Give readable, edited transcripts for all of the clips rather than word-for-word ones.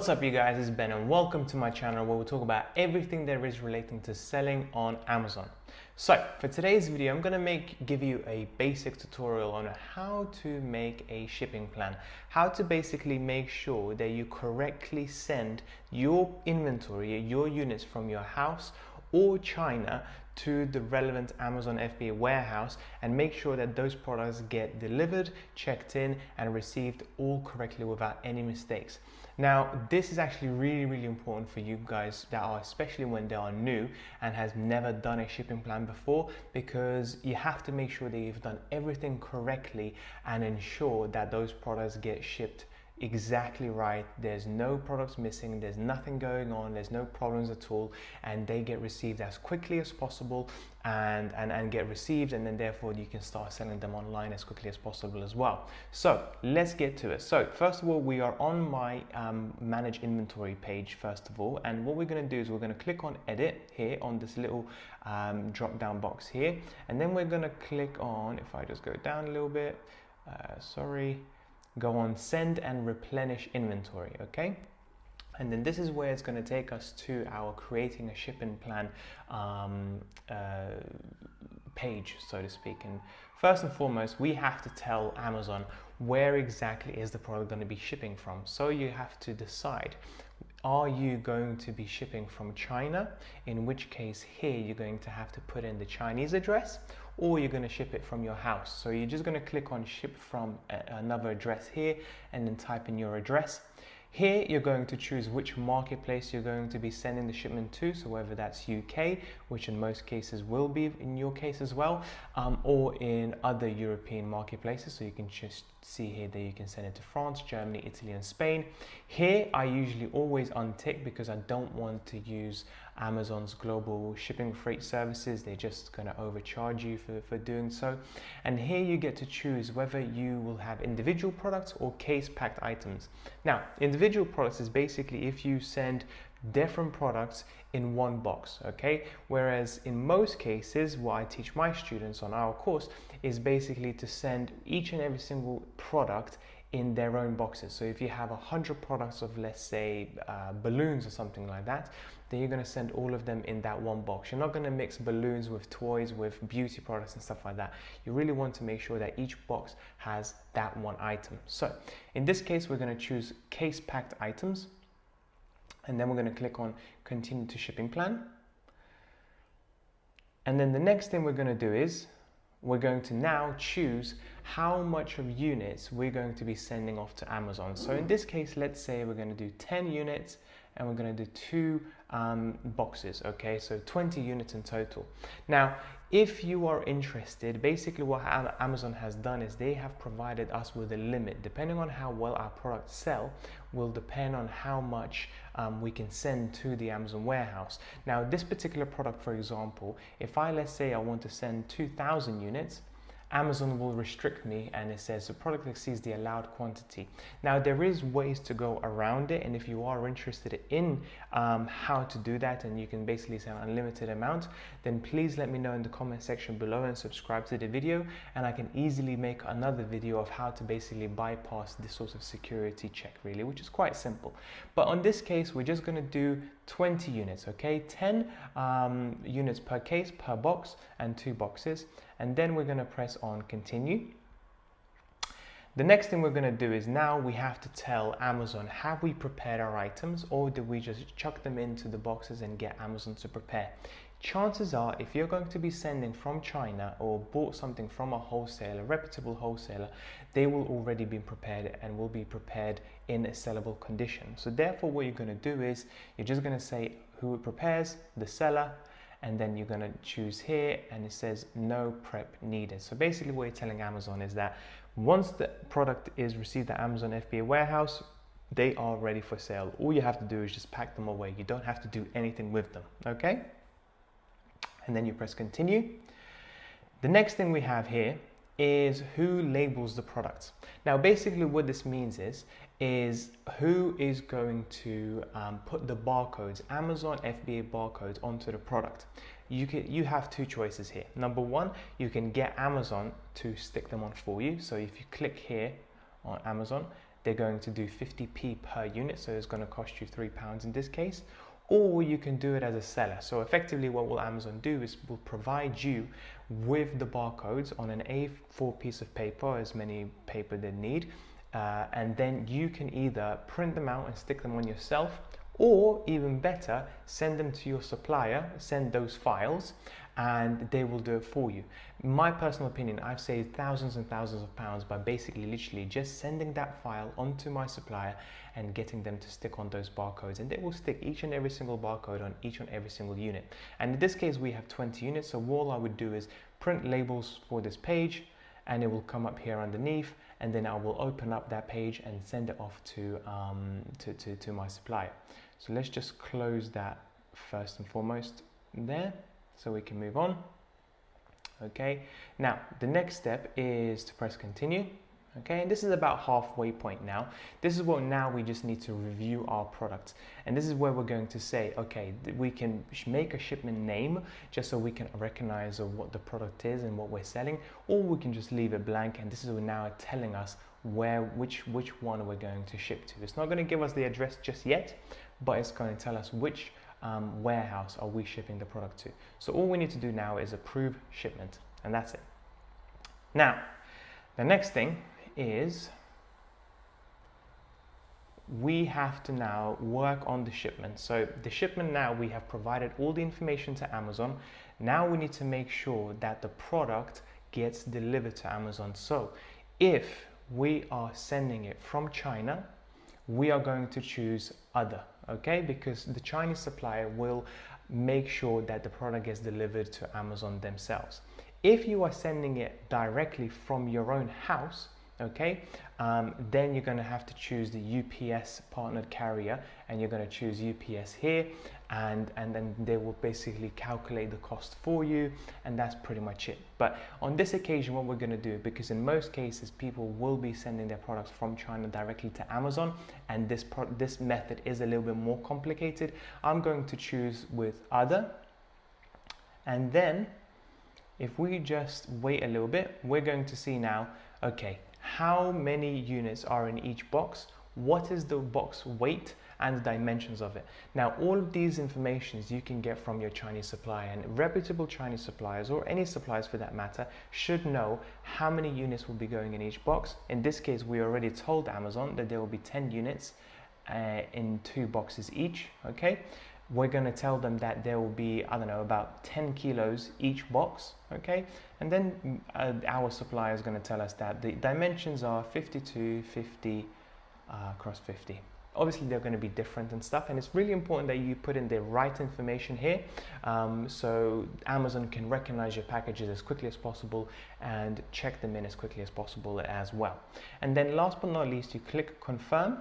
What's up you guys, it's Ben and welcome to my channel where we'll talk about everything there is relating to selling on Amazon. So for today's video, I'm going to give you a basic tutorial on how to make a shipping plan, how to basically make sure that you correctly send your inventory, your units from your house or China to the relevant Amazon FBA warehouse and make sure that those products get delivered, checked in and received all correctly without any mistakes. Now, this is actually really important for you guys that are, especially when they are new and has never done a shipping plan before, because you have to make sure that you've done everything correctly and ensure that those products get shipped exactly right. There's no products missing, there's nothing going on, there's no problems at all, and they get received as quickly as possible and get received, and then therefore you can start selling them online as quickly as possible as well. So let's get to it. So first of all, we are on my manage inventory page first of all, and what we're going to do is we're going to click on edit here on this little drop down box here, and then we're going to click on, if I just go down a little bit, go on send and replenish inventory, okay? And then this is where it's going to take us to our creating a shipping plan page, so to speak. And first and foremost, we have to tell Amazon where exactly is the product going to be shipping from. So you have to decide, are you going to be shipping from China? In which case here you're going to have to put in the Chinese address, or you're going to ship it from your house. So you're just going to click on ship from another address here and then type in your address. Here you're going to choose which marketplace you're going to be sending the shipment to, so whether that's UK, which in most cases will be in your case as well, or in other European marketplaces. So you can just see here that you can send it to France, Germany, Italy and Spain. Here I usually always untick because I don't want to use Amazon's global shipping freight services. They're just going to overcharge you for doing so. And here you get to choose whether you will have individual products or case packed items. Now, individual products is basically if you send different products in one box, okay? Whereas in most cases, what I teach my students on our course is basically to send each and every single product in their own boxes. So if you have 100 products of, let's say, balloons or something like that, then you're going to send all of them in that one box. You're not going to mix balloons with toys, with beauty products and stuff like that. You really want to make sure that each box has that one item. So in this case, we're going to choose case packed items, and then we're going to click on continue to shipping plan. And then the next thing we're going to do is we're going to now choose how much of units we're going to be sending off to Amazon. So in this case, let's say we're going to do 10 units and we're going to do 2 boxes, okay? So 20 units in total. Now, if you are interested, basically what Amazon has done is they have provided us with a limit. Depending on how well our products sell will depend on how much we can send to the Amazon warehouse. Now, this particular product, for example, if let's say I want to send 2,000 units, Amazon will restrict me and it says the product exceeds the allowed quantity. Now there is ways to go around it, and if you are interested in how to do that and you can basically send an unlimited amount, then please let me know in the comment section below and subscribe to the video, and I can easily make another video of how to basically bypass this sort of security check really, which is quite simple. But on this case, we're just going to do 20 units, okay? 10 units per case, per box, and 2 boxes. And then we're going to press on continue. The next thing we're going to do is now we have to tell Amazon, have we prepared our items, or do we just chuck them into the boxes and get Amazon to prepare? Chances are, if you're going to be sending from China or bought something from a wholesaler, reputable wholesaler, they will already be prepared and will be prepared in a sellable condition. So therefore what you're going to do is you're just going to say who prepares, the seller, and then you're going to choose here and it says no prep needed. So basically what you're telling Amazon is that once the product is received at Amazon FBA warehouse, they are ready for sale. All you have to do is just pack them away. You don't have to do anything with them, okay? And then you press continue. The next thing we have here is who labels the products. Now basically what this means is who is going to put the barcodes, Amazon FBA barcodes onto the product. You have 2 choices here. Number 1, you can get Amazon to stick them on for you. So if you click here on Amazon, they're going to do 50p per unit, so it's going to cost you £3 in this case. Or you can do it as a seller. So effectively what will Amazon do is will provide you with the barcodes on an A4 piece of paper, as many paper they need, and then you can either print them out and stick them on yourself, or even better, send them to your supplier, send those files, and they will do it for you. In my personal opinion, I've saved thousands and thousands of pounds by basically literally just sending that file onto my supplier and getting them to stick on those barcodes, and they will stick each and every single barcode on each and every single unit. And in this case we have 20 units, so all I would do is print labels for this page, and it will come up here underneath, and then I will open up that page and send it off to my supplier. So let's just close that first and foremost there, so we can move on. Okay, now the next step is to press continue. Okay, and this is about halfway point now. This is what now we just need to review our product, and this is where we're going to say, okay, we can make a shipment name just so we can recognize what the product is and what we're selling, or we can just leave it blank, and this is now telling us which one we're going to ship to. It's not going to give us the address just yet, but it's going to tell us which warehouse are we shipping the product to. So all we need to do now is approve shipment, and that's it. Now the next thing is we have to now work on the shipment. So the shipment, now we have provided all the information to Amazon. Now we need to make sure that the product gets delivered to Amazon. So if we are sending it from China, we are going to choose other, okay, because the Chinese supplier will make sure that the product gets delivered to Amazon themselves. If you are sending it directly from your own house, okay, then you're going to have to choose the UPS partnered carrier, and you're going to choose UPS here, and then they will basically calculate the cost for you, and that's pretty much it. But on this occasion, what we're going to do, because in most cases people will be sending their products from China directly to Amazon, and this method is a little bit more complicated, I'm going to choose with other, and then if we just wait a little bit, we're going to see now, okay, how many units are in each box, what is the box weight and the dimensions of it. Now all of these informations you can get from your Chinese supplier, and reputable Chinese suppliers, or any suppliers for that matter, should know how many units will be going in each box. In this case, we already told Amazon that there will be 10 units in 2 boxes each, okay. We're going to tell them that there will be, I don't know, about 10 kilos each box, okay? And then our supplier is going to tell us that the dimensions are 52, 50, cross 50. Obviously, they're going to be different and stuff, and it's really important that you put in the right information here, so Amazon can recognize your packages as quickly as possible and check them in as quickly as possible as well. And then last but not least, you click confirm.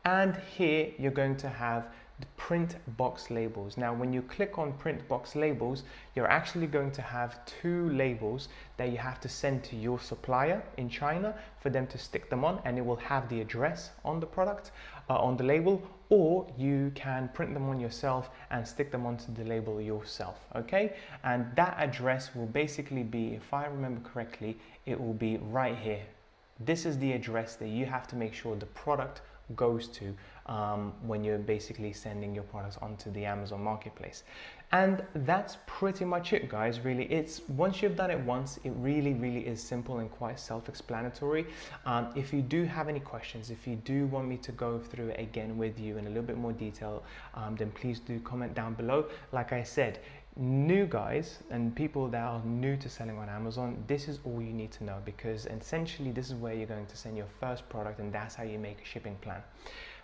And here you're going to have the print box labels. Now when you click on print box labels, you're actually going to have 2 labels that you have to send to your supplier in China for them to stick them on, and it will have the address on the product, on the label, or you can print them on yourself and stick them onto the label yourself, okay? And that address will basically be, if I remember correctly, it will be right here. This is the address that you have to make sure the product goes to when you're basically sending your products onto the Amazon marketplace. And that's pretty much it, guys. Really, it's once you've done it once, it really is simple and quite self-explanatory. If you do have any questions, if you do want me to go through it again with you in a little bit more detail, then please do comment down below. Like I said, new guys and people that are new to selling on Amazon, this is all you need to know, because essentially this is where you're going to send your first product, and that's how you make a shipping plan.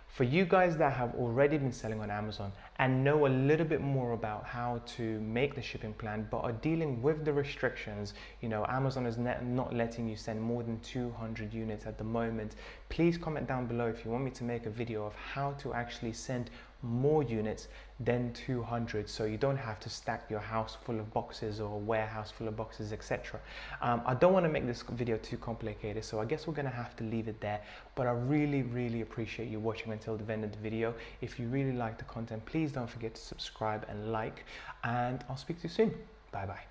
For you guys that have already been selling on Amazon and know a little bit more about how to make the shipping plan, but are dealing with the restrictions, you know, Amazon is not letting you send more than 200 units at the moment, please comment down below if you want me to make a video of how to actually send more units than 200, so you don't have to stack your house full of boxes or warehouse full of boxes, etc. I don't want to make this video too complicated, so I guess we're gonna have to leave it there. But I really appreciate you watching until the end of the video. If you really like the content, please don't forget to subscribe and like, and I'll speak to you soon. Bye bye.